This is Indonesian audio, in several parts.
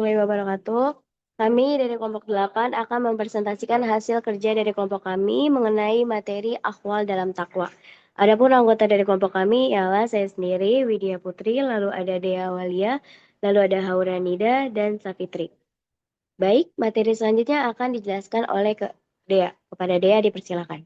Wabarakatuh. Kami dari kelompok 8 akan mempresentasikan hasil kerja dari kelompok kami mengenai materi akhwal dalam takwa. Adapun anggota dari kelompok kami ialah saya sendiri, Widya Putri, lalu ada Dea Walia, lalu ada Haura Nida, dan Safitri. Baik, materi selanjutnya akan dijelaskan oleh Dea. Kepada Dea dipersilakan.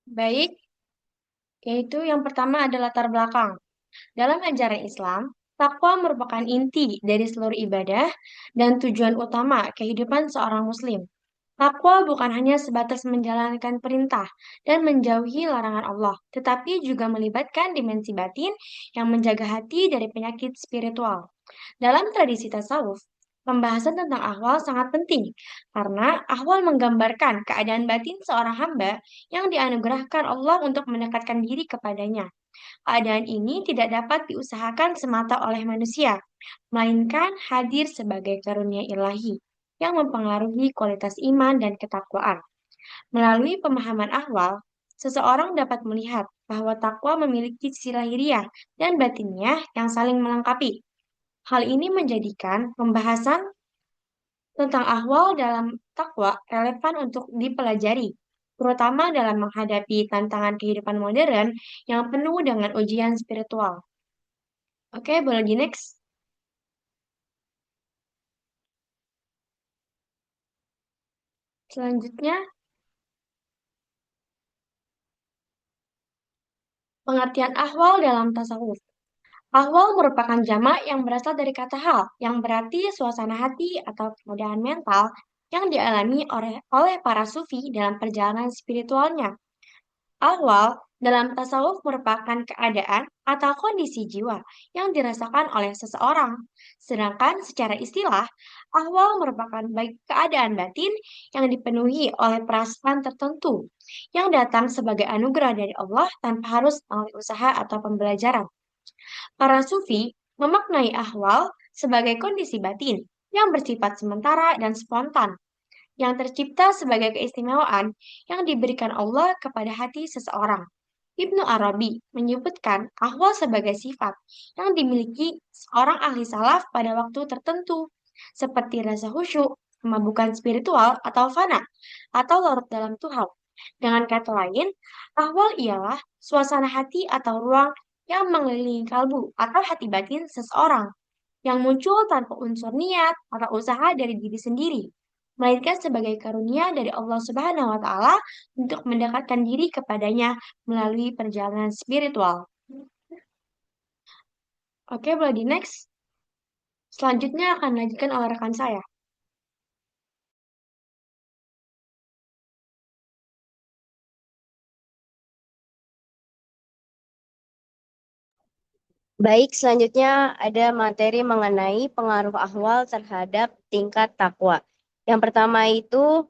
Baik, yaitu yang pertama adalah latar belakang. Dalam ajaran Islam, takwa merupakan inti dari seluruh ibadah dan tujuan utama kehidupan seorang muslim. Takwa bukan hanya sebatas menjalankan perintah dan menjauhi larangan Allah, tetapi juga melibatkan dimensi batin yang menjaga hati dari penyakit spiritual. Dalam tradisi tasawuf, pembahasan tentang ahwal sangat penting karena ahwal menggambarkan keadaan batin seorang hamba yang dianugerahkan Allah untuk mendekatkan diri kepadanya. Keadaan ini tidak dapat diusahakan semata oleh manusia, melainkan hadir sebagai karunia ilahi yang mempengaruhi kualitas iman dan ketakwaan. Melalui pemahaman ahwal, seseorang dapat melihat bahwa takwa memiliki sisi lahiriah dan batinnya yang saling melengkapi. Hal ini menjadikan pembahasan tentang ahwal dalam takwa relevan untuk dipelajari, terutama dalam menghadapi tantangan kehidupan modern yang penuh dengan ujian spiritual. Oke, boleh di next. Selanjutnya, pengertian ahwal dalam tasawuf. Ahwal merupakan jamak yang berasal dari kata hal, yang berarti suasana hati atau keadaan mental yang dialami oleh para sufi dalam perjalanan spiritualnya. Ahwal dalam tasawuf merupakan keadaan atau kondisi jiwa yang dirasakan oleh seseorang. Sedangkan secara istilah, ahwal merupakan baik keadaan batin yang dipenuhi oleh perasaan tertentu yang datang sebagai anugerah dari Allah tanpa harus melalui usaha atau pembelajaran. Para sufi memaknai ahwal sebagai kondisi batin yang bersifat sementara dan spontan, yang tercipta sebagai keistimewaan yang diberikan Allah kepada hati seseorang. Ibnu Arabi menyebutkan ahwal sebagai sifat yang dimiliki seorang ahli salaf pada waktu tertentu, seperti rasa khusyuk, kemabukan spiritual atau fana, atau larut dalam Tuhan. Dengan kata lain, ahwal ialah suasana hati atau ruang yang mengelilingi kalbu atau hati batin seseorang yang muncul tanpa unsur niat atau usaha dari diri sendiri, melainkan sebagai karunia dari Allah Subhanahu wa taala untuk mendekatkan diri kepadanya melalui perjalanan spiritual. Oke, boleh di next. Selanjutnya akan dilanjutkan oleh rekan saya. Baik, selanjutnya ada materi mengenai pengaruh ahwal terhadap tingkat takwa. Yang pertama itu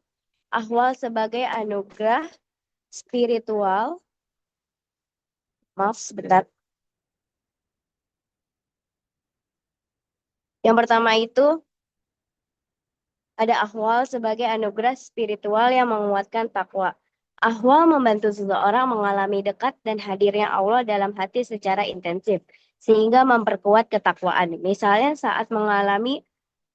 ahwal sebagai anugerah spiritual. Maaf, sebentar. Yang pertama itu ada ahwal sebagai anugerah spiritual yang menguatkan takwa. Ahwal membantu seseorang mengalami dekat dan hadirnya Allah dalam hati secara intensif, sehingga memperkuat ketakwaan. Misalnya saat mengalami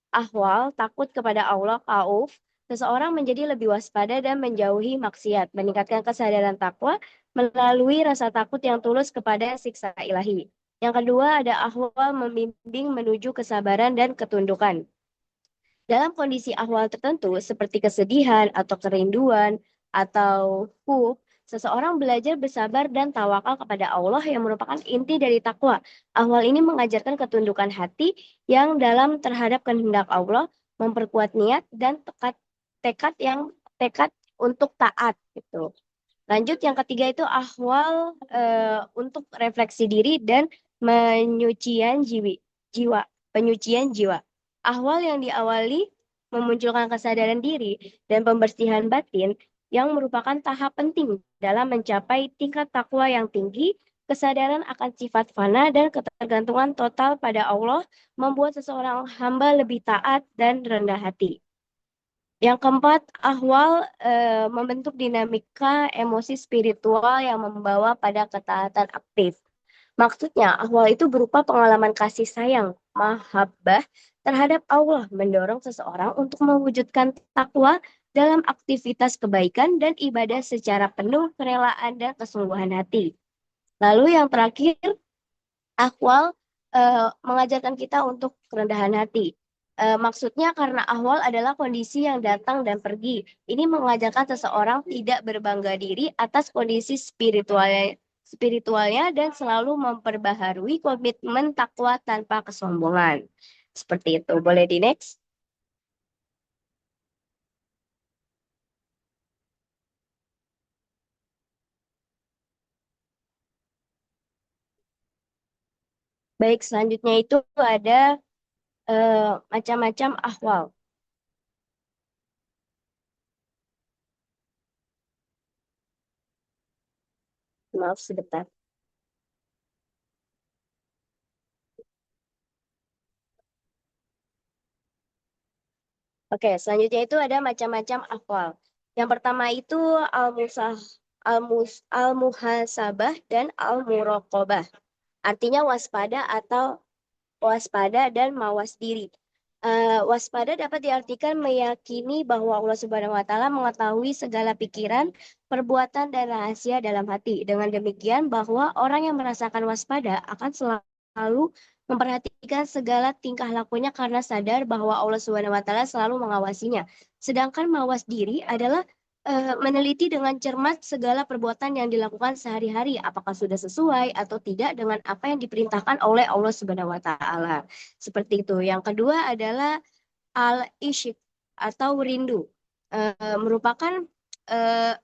ahwal takut kepada Allah, khauf, seseorang menjadi lebih waspada dan menjauhi maksiat, meningkatkan kesadaran takwa melalui rasa takut yang tulus kepada siksa ilahi. Yang kedua ada ahwal membimbing menuju kesabaran dan ketundukan. Dalam kondisi ahwal tertentu seperti kesedihan atau kerinduan atau kuf, seseorang belajar bersabar dan tawakal kepada Allah yang merupakan inti dari takwa. Ahwal ini mengajarkan ketundukan hati yang dalam terhadap kehendak Allah, memperkuat niat dan tekad tekad untuk taat gitu. Lanjut yang ketiga itu ahwal untuk refleksi diri dan penyucian jiwa, penyucian jiwa. Ahwal yang diawali memunculkan kesadaran diri dan pembersihan batin yang merupakan tahap penting dalam mencapai tingkat takwa yang tinggi, kesadaran akan sifat fana dan ketergantungan total pada Allah membuat seseorang hamba lebih taat dan rendah hati. Yang keempat, ahwal membentuk dinamika emosi spiritual yang membawa pada ketaatan aktif. Maksudnya, ahwal itu berupa pengalaman kasih sayang, mahabbah terhadap Allah, mendorong seseorang untuk mewujudkan takwa dalam aktivitas kebaikan dan ibadah secara penuh kerelaan dan kesungguhan hati. Lalu yang terakhir, ahwal mengajarkan kita untuk kerendahan hati. Maksudnya karena ahwal adalah kondisi yang datang dan pergi. Ini mengajarkan seseorang tidak berbangga diri atas kondisi spiritualnya dan selalu memperbaharui komitmen takwa tanpa kesombongan. Seperti itu. Boleh di next? Baik, selanjutnya itu ada macam-macam ahwal. Maaf sebentar. Oke, selanjutnya itu ada macam-macam ahwal. Yang pertama itu al-musah, al-muhasabah dan al-muraqabah. Artinya waspada atau waspada dan mawas diri. Waspada dapat diartikan meyakini bahwa Allah Subhanahu wa taala mengetahui segala pikiran, perbuatan dan rahasia dalam hati. Dengan demikian bahwa orang yang merasakan waspada akan selalu memperhatikan segala tingkah lakunya karena sadar bahwa Allah Subhanahu wa taala selalu mengawasinya. Sedangkan mawas diri adalah meneliti dengan cermat segala perbuatan yang dilakukan sehari-hari, apakah sudah sesuai atau tidak dengan apa yang diperintahkan oleh Allah Subhanahu wa taala. Seperti itu. Yang kedua adalah al-isyq atau rindu. Merupakan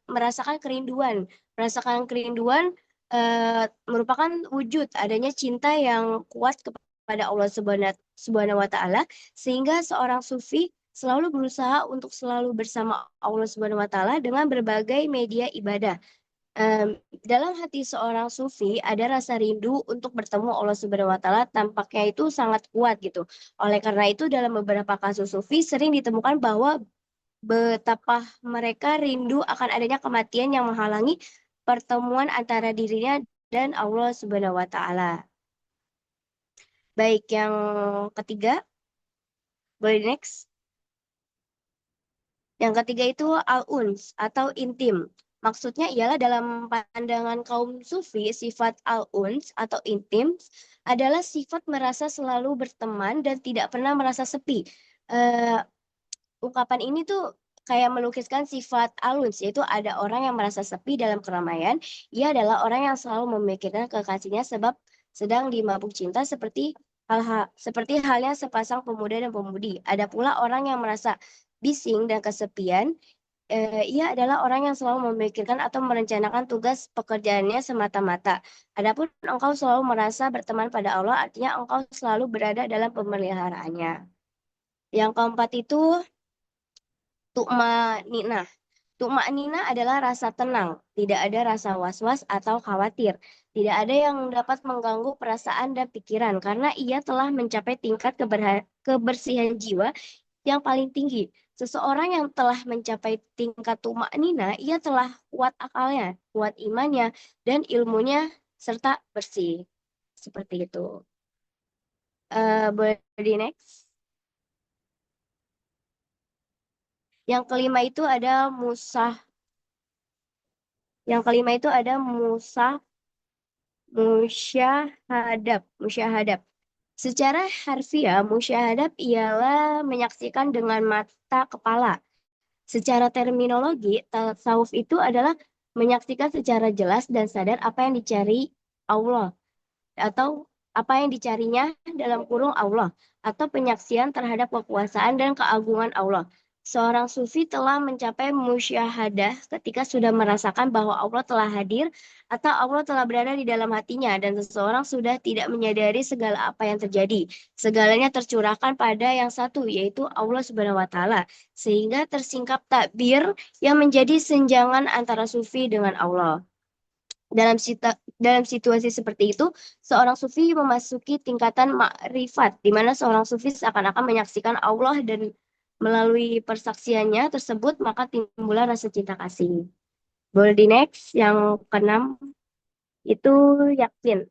merasakan kerinduan. Merasakan kerinduan merupakan wujud adanya cinta yang kuat kepada Allah Subhanahu wa taala sehingga seorang sufi selalu berusaha untuk selalu bersama Allah Subhanahu wa taala dengan berbagai media ibadah. Dalam hati seorang sufi ada rasa rindu untuk bertemu Allah Subhanahu wa taala tampaknya itu sangat kuat gitu. Oleh karena itu dalam beberapa kasus sufi sering ditemukan bahwa betapa mereka rindu akan adanya kematian yang menghalangi pertemuan antara dirinya dan Allah Subhanahu wa taala. Baik, yang ketiga, boleh next. Yang ketiga itu al-uns atau intim. Maksudnya ialah dalam pandangan kaum sufi, sifat al-uns atau intim adalah sifat merasa selalu berteman dan tidak pernah merasa sepi. Eh, Ungkapan ini tuh kayak melukiskan sifat al-uns, yaitu ada orang yang merasa sepi dalam keramaian. Ia adalah orang yang selalu memikirkan kekasihnya sebab sedang dimabuk cinta seperti halnya sepasang pemuda dan pemudi. Ada pula orang yang merasa bising dan kesepian. Ia adalah orang yang selalu memikirkan atau merencanakan tugas pekerjaannya semata-mata. Adapun engkau selalu merasa berteman pada Allah, artinya engkau selalu berada dalam pemeliharaannya. Yang keempat itu tu'ma-ninah. Tu'ma-ninah adalah rasa tenang, tidak ada rasa was-was atau khawatir. Tidak ada yang dapat mengganggu perasaan dan pikiran karena ia telah mencapai tingkat kebersihan jiwa yang paling tinggi. Seseorang yang telah mencapai tingkat tumak ia telah kuat akalnya, kuat imannya, dan ilmunya, serta bersih. Seperti itu. Boleh di next. Yang kelima itu ada musah. Yang kelima itu ada musyahadab. Musyahadab. Secara harfiah, musyahadab ialah menyaksikan dengan mata kepala. Secara terminologi, tasawuf itu adalah menyaksikan secara jelas dan sadar apa yang dicari Allah atau apa yang dicarinya dalam kurung Allah atau penyaksian terhadap kekuasaan dan keagungan Allah. Seorang sufi telah mencapai musyahadah ketika sudah merasakan bahwa Allah telah hadir atau Allah telah berada di dalam hatinya dan seseorang sudah tidak menyadari segala apa yang terjadi. Segalanya tercurahkan pada yang satu yaitu Allah Subhanahu wa taala sehingga tersingkap takbir yang menjadi senjangan antara sufi dengan Allah. Dalam situasi seperti itu, seorang sufi memasuki tingkatan makrifat, di mana seorang sufi seakan-akan menyaksikan Allah dan Melalui persaksiannya tersebut, maka timbullah rasa cinta kasih. Boleh di next, yang keenam itu yakin.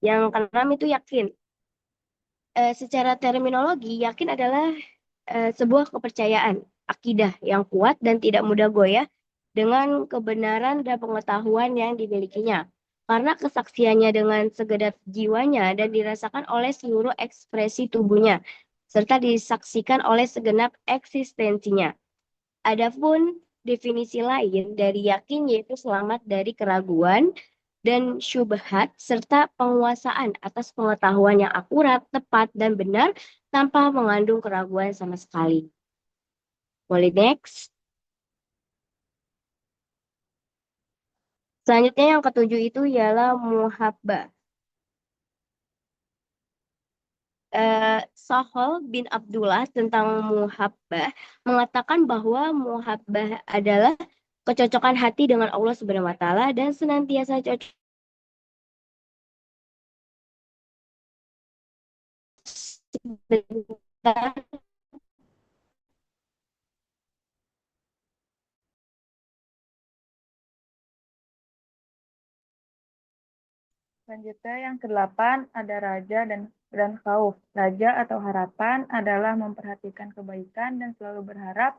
Yang keenam itu yakin. Secara terminologi, yakin adalah sebuah kepercayaan, akidah yang kuat dan tidak mudah goyah dengan kebenaran dan pengetahuan yang dimilikinya. Karena kesaksiannya dengan segenap jiwanya dan dirasakan oleh seluruh ekspresi tubuhnya, serta disaksikan oleh segenap eksistensinya. Adapun definisi lain dari yakin yaitu selamat dari keraguan dan syubhat serta penguasaan atas pengetahuan yang akurat, tepat, dan benar tanpa mengandung keraguan sama sekali. Boleh next. Selanjutnya yang ketujuh itu ialah muhabbah. Sahal bin Abdullah tentang muhabbah mengatakan bahwa muhabbah adalah kecocokan hati dengan Allah Subhanahu wa taala dan senantiasa cocok dengan Selanjutnya yang kedelapan ada raja dan khauf. Raja atau harapan adalah memperhatikan kebaikan dan selalu berharap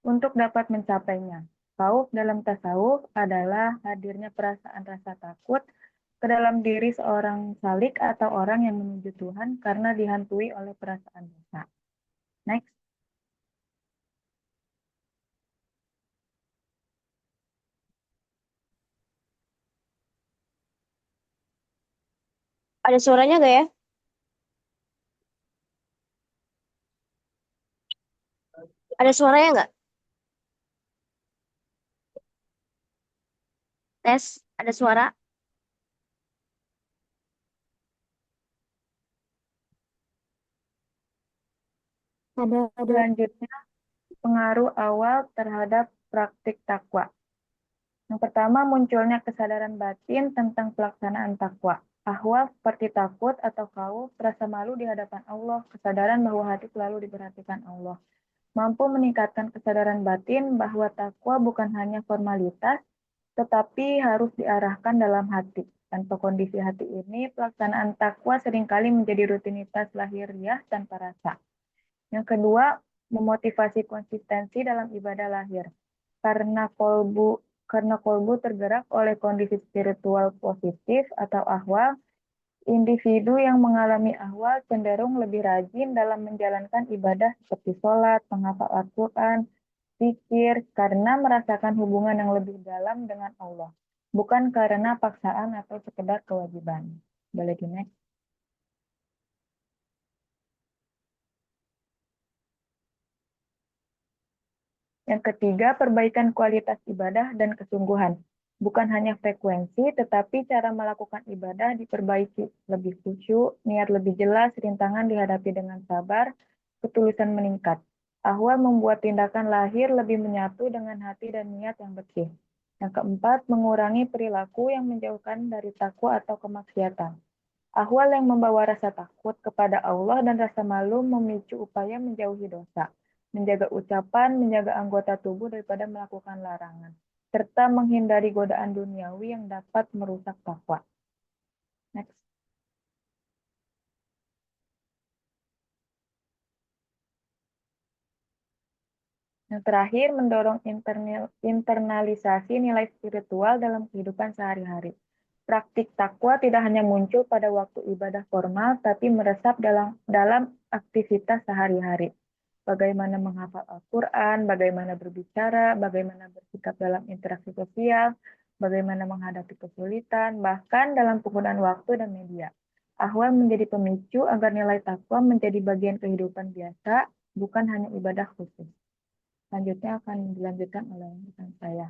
untuk dapat mencapainya. Khauf dalam tasawuf adalah hadirnya perasaan rasa takut ke dalam diri seorang salik atau orang yang menuju Tuhan karena dihantui oleh perasaan dosa. Next. ada suaranya nggak ya? Ada suaranya nggak? Tes, ada suara? Ada. Selanjutnya, pengaruh awal terhadap praktik takwa. Yang pertama, munculnya kesadaran batin tentang pelaksanaan takwa. Ahwal seperti takut atau khauf, rasa malu di hadapan Allah, kesadaran bahwa hati selalu diperhatikan Allah. Mampu meningkatkan kesadaran batin bahwa takwa bukan hanya formalitas, tetapi harus diarahkan dalam hati. Tanpa kondisi hati ini, pelaksanaan takwa seringkali menjadi rutinitas lahiriah tanpa rasa. Yang kedua, memotivasi konsistensi dalam ibadah lahir. Karena kolbu tergerak oleh kondisi spiritual positif atau ahwal, individu yang mengalami ahwal cenderung lebih rajin dalam menjalankan ibadah seperti sholat, menghafal Al-Quran, zikir, karena merasakan hubungan yang lebih dalam dengan Allah, bukan karena paksaan atau sekedar kewajiban. Boleh di next. Yang ketiga, perbaikan kualitas ibadah dan kesungguhan. Bukan hanya frekuensi, tetapi cara melakukan ibadah diperbaiki. Lebih khusyuk, niat lebih jelas, rintangan dihadapi dengan sabar, ketulusan meningkat. Ahwal membuat tindakan lahir lebih menyatu dengan hati dan niat yang bersih. Yang keempat, mengurangi perilaku yang menjauhkan dari takwa atau kemaksiatan. Ahwal yang membawa rasa takut kepada Allah dan rasa malu memicu upaya menjauhi dosa, menjaga ucapan, menjaga anggota tubuh daripada melakukan larangan, serta menghindari godaan duniawi yang dapat merusak takwa. Next. Yang terakhir, mendorong internalisasi nilai spiritual dalam kehidupan sehari-hari. Praktik takwa tidak hanya muncul pada waktu ibadah formal, tapi meresap dalam aktivitas sehari-hari. Bagaimana menghafal Al-Quran, bagaimana berbicara, bagaimana bersikap dalam interaksi sosial, bagaimana menghadapi kesulitan, bahkan dalam penggunaan waktu dan media. Ahwal menjadi pemicu agar nilai takwa menjadi bagian kehidupan biasa, bukan hanya ibadah khusus. Selanjutnya akan dilanjutkan oleh rekan saya.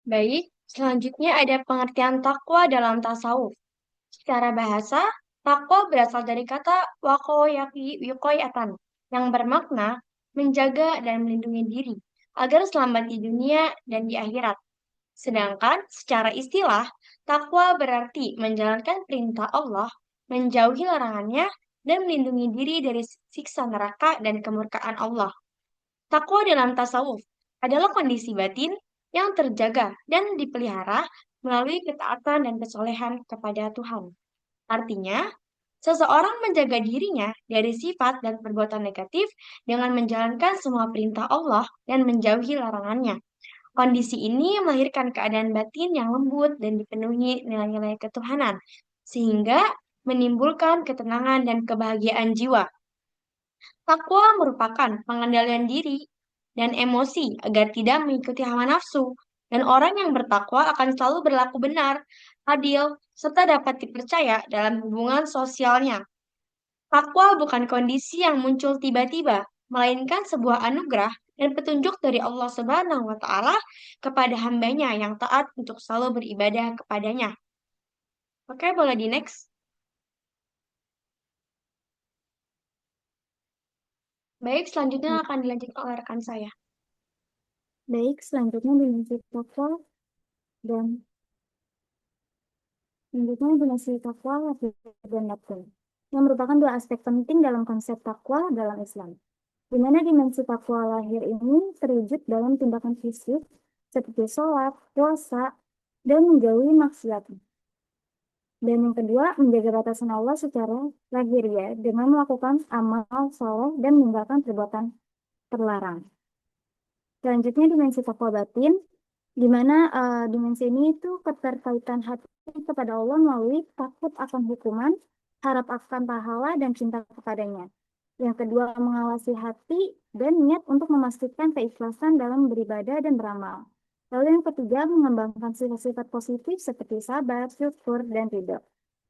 Baik, selanjutnya ada pengertian takwa dalam tasawuf. Secara bahasa, takwa berasal dari kata wakoyaki yukoyatan, yang bermakna menjaga dan melindungi diri agar selamat di dunia dan di akhirat. Sedangkan secara istilah, takwa berarti menjalankan perintah Allah, menjauhi larangannya, dan melindungi diri dari siksa neraka dan kemurkaan Allah. Takwa dalam tasawuf adalah kondisi batin yang terjaga dan dipelihara melalui ketaatan dan kesolehan kepada Tuhan. Artinya, seseorang menjaga dirinya dari sifat dan perbuatan negatif dengan menjalankan semua perintah Allah dan menjauhi larangannya. Kondisi ini melahirkan keadaan batin yang lembut dan dipenuhi nilai-nilai ketuhanan, sehingga menimbulkan ketenangan dan kebahagiaan jiwa. Takwa merupakan pengendalian diri dan emosi agar tidak mengikuti hawa nafsu, dan orang yang bertakwa akan selalu berlaku benar, adil, serta dapat dipercaya dalam hubungan sosialnya. Takwa bukan kondisi yang muncul tiba-tiba, melainkan sebuah anugerah dan petunjuk dari Allah Subhanahu wa Ta'ala kepada hambanya yang taat untuk selalu beribadah kepadanya. Oke, boleh di next. Baik, selanjutnya akan dilanjutkan oleh rekan saya. Baik, selanjutnya dimensi takwa dan lahir dan batin, yang merupakan dua aspek penting dalam konsep takwa dalam Islam. Di mana dimensi takwa lahir ini terwujud dalam tindakan fisik seperti sholat, puasa, dan menjauhi maksiat. Dan yang kedua, menjaga batasan Allah secara lahiriah dengan melakukan amal soleh dan meninggalkan perbuatan terlarang. Selanjutnya dimensi takwa batin, di mana dimensi ini itu keterkaitan hati kepada Allah melalui takut akan hukuman, harap akan pahala, dan cinta kepadanya. Yang kedua, mengawasi hati dan niat untuk memastikan keikhlasan dalam beribadah dan beramal. Lalu yang ketiga, mengembangkan sifat-sifat positif seperti sabar, syukur, dan ridho.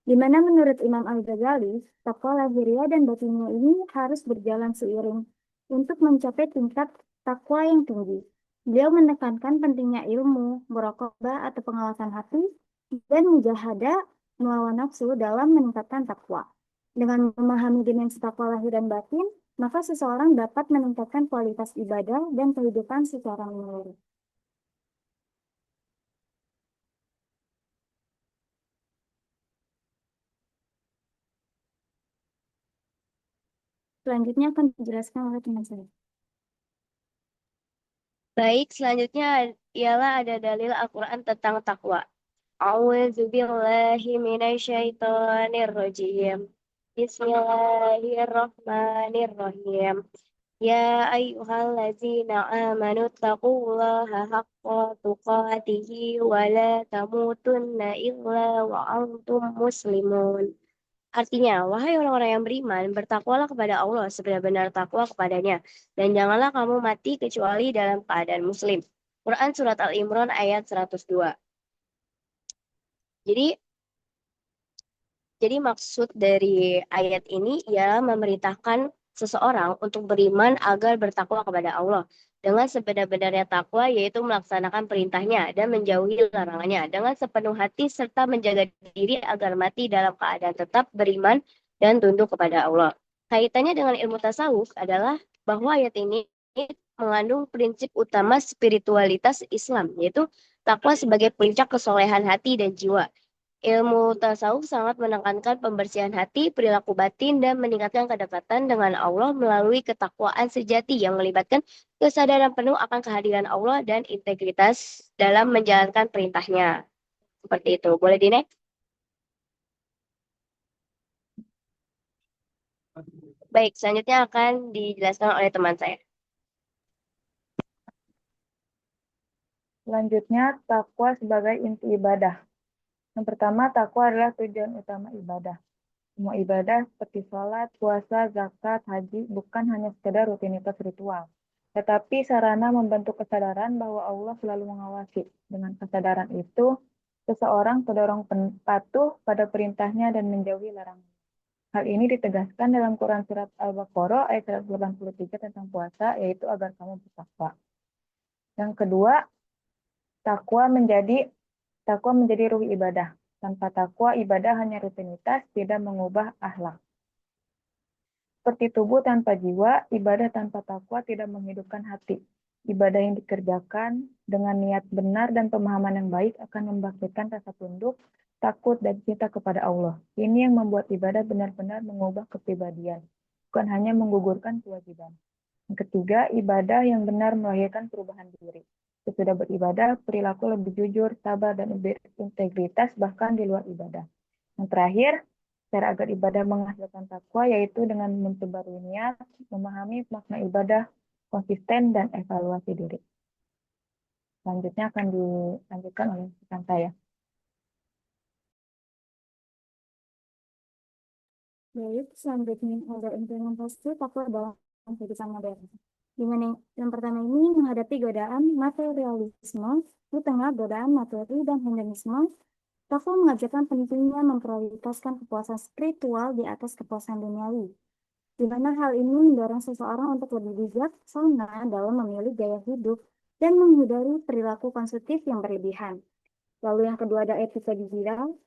Di mana menurut Imam Al-Ghazali, takwa lahiriah dan batinnya ini harus berjalan seiring untuk mencapai tingkat takwa yang tinggi. Beliau menekankan pentingnya ilmu, muraqabah atau pengawasan hati, dan mujahadah melawan nafsu dalam meningkatkan takwa. Dengan memahami dimensi takwa lahir dan batin, maka seseorang dapat meningkatkan kualitas ibadah dan kehidupan secara menyeluruh. Selanjutnya akan dijelaskan oleh teman saya. Baik, selanjutnya ialah ada dalil Al-Quran tentang takwa. A'udzubillahi minasyaitonirrajim. Bismillahirrahmanirrahim. Ya ayyuhallazina amanu taqullaha haqqa tuqatihi wa la tamutunna illa wa antum muslimun. Artinya, wahai orang-orang yang beriman, bertakwalah kepada Allah sebenar-benar takwa kepadanya, dan janganlah kamu mati kecuali dalam keadaan muslim. Quran Surat Al-Imran ayat 102. Jadi maksud dari ayat ini ialah memerintahkan seseorang untuk beriman agar bertakwa kepada Allah dengan sebenar-benarnya takwa, yaitu melaksanakan perintahnya dan menjauhi larangannya dengan sepenuh hati serta menjaga diri agar mati dalam keadaan tetap beriman dan tunduk kepada Allah. Kaitannya dengan ilmu tasawuf adalah bahwa ayat ini mengandung prinsip utama spiritualitas Islam, yaitu takwa sebagai puncak kesolehan hati dan jiwa. Ilmu tasawuf sangat menekankan pembersihan hati, perilaku batin, dan meningkatkan kedekatan dengan Allah melalui ketakwaan sejati yang melibatkan kesadaran penuh akan kehadiran Allah dan integritas dalam menjalankan perintahnya. Seperti itu. Boleh di next? Baik, selanjutnya akan dijelaskan oleh teman saya. Selanjutnya, takwa sebagai inti ibadah. Yang pertama, takwa adalah tujuan utama ibadah. Semua ibadah seperti sholat, puasa, zakat, haji bukan hanya sekedar rutinitas ritual, tetapi sarana membentuk kesadaran bahwa Allah selalu mengawasi. Dengan kesadaran itu, seseorang terdorong patuh pada perintahnya dan menjauhi larangan. Hal ini ditegaskan dalam Quran Surat Al-Baqarah ayat 183 tentang puasa, yaitu agar kamu bertakwa. Yang kedua, takwa menjadi ruh ibadah. Tanpa takwa, ibadah hanya rutinitas, tidak mengubah akhlak. Seperti tubuh tanpa jiwa, ibadah tanpa takwa tidak menghidupkan hati. Ibadah yang dikerjakan dengan niat benar dan pemahaman yang baik akan membangkitkan rasa tunduk, takut, dan cinta kepada Allah. Ini yang membuat ibadah benar-benar mengubah kepribadian, bukan hanya menggugurkan kewajiban. Yang ketiga, ibadah yang benar melahirkan perubahan diri. Sesudah beribadah, perilaku lebih jujur, sabar, dan berintegritas bahkan di luar ibadah. Yang terakhir, cara agar ibadah menghasilkan takwa yaitu dengan mencebarui niat, memahami makna ibadah, konsisten, dan evaluasi diri. Selanjutnya akan dilanjutkan oleh rekan saya. Baik, selanjutnya ada implementasi takwa dalam kehidupan modern. Di mana yang pertama ini menghadapi godaan materialisme, di tengah godaan materi dan hedonisme, takwa mengajarkan pentingnya memprioritaskan kepuasan spiritual di atas kepuasan duniawi, di mana hal ini mendorong seseorang untuk lebih bijaksana dalam memilih gaya hidup dan menghindari perilaku konsumtif yang berlebihan. Lalu yang kedua ada etika digital,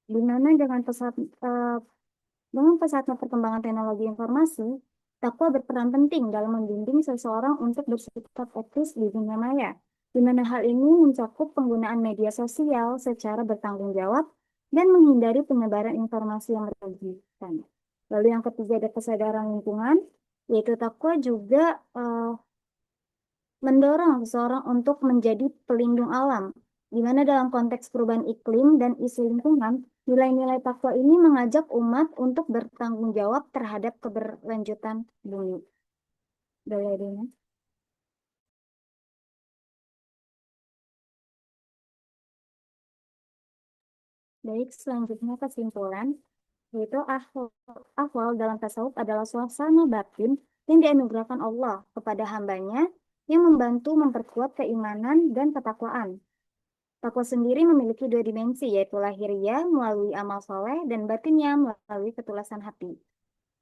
di mana dengan pesatnya perkembangan teknologi informasi, takwa berperan penting dalam membimbing seseorang untuk bersikap etis di dunia maya, di mana hal ini mencakup penggunaan media sosial secara bertanggung jawab dan menghindari penyebaran informasi yang merugikan. Lalu yang ketiga ada kesadaran lingkungan, yaitu takwa juga mendorong seseorang untuk menjadi pelindung alam, di mana dalam konteks perubahan iklim dan isu lingkungan, nilai-nilai takwa ini mengajak umat untuk bertanggung jawab terhadap keberlanjutan bumi. Boleh, Dina? Baik, selanjutnya kesimpulan, yaitu ahwal dalam tasawuf adalah suasana batin yang dianugerahkan Allah kepada hambanya yang membantu memperkuat keimanan dan ketakwaan. Takwa sendiri memiliki dua dimensi, yaitu lahiriah melalui amal soleh dan batinnya melalui ketulusan hati.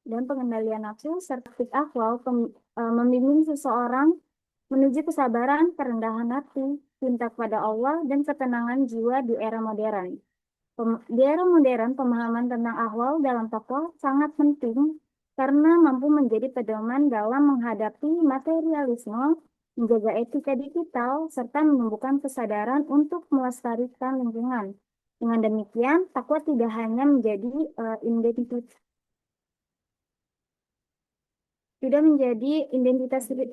Dan pengendalian nafsu serta ahwal membimbing seseorang menuju kesabaran, kerendahan hati, cinta kepada Allah, dan ketenangan jiwa di era modern. Di era modern, pemahaman tentang ahwal dalam takwa sangat penting karena mampu menjadi pedoman dalam menghadapi materialisme, menjaga etika digital, serta menumbuhkan kesadaran untuk melestarikan lingkungan. Dengan demikian, takwa tidak hanya menjadi identitas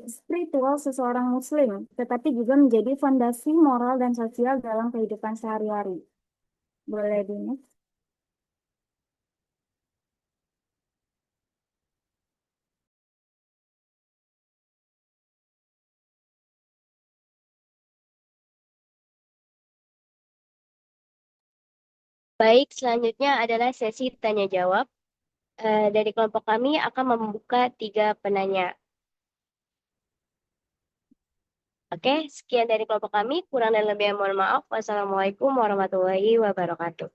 spiritual seseorang muslim, tetapi juga menjadi fondasi moral dan sosial dalam kehidupan sehari-hari. Boleh, Dina? Baik, selanjutnya adalah sesi tanya jawab. Dari kelompok kami akan membuka 3 penanya. Oke, sekian dari kelompok kami. Kurang dan lebihnya mohon maaf. Wassalamualaikum warahmatullahi wabarakatuh.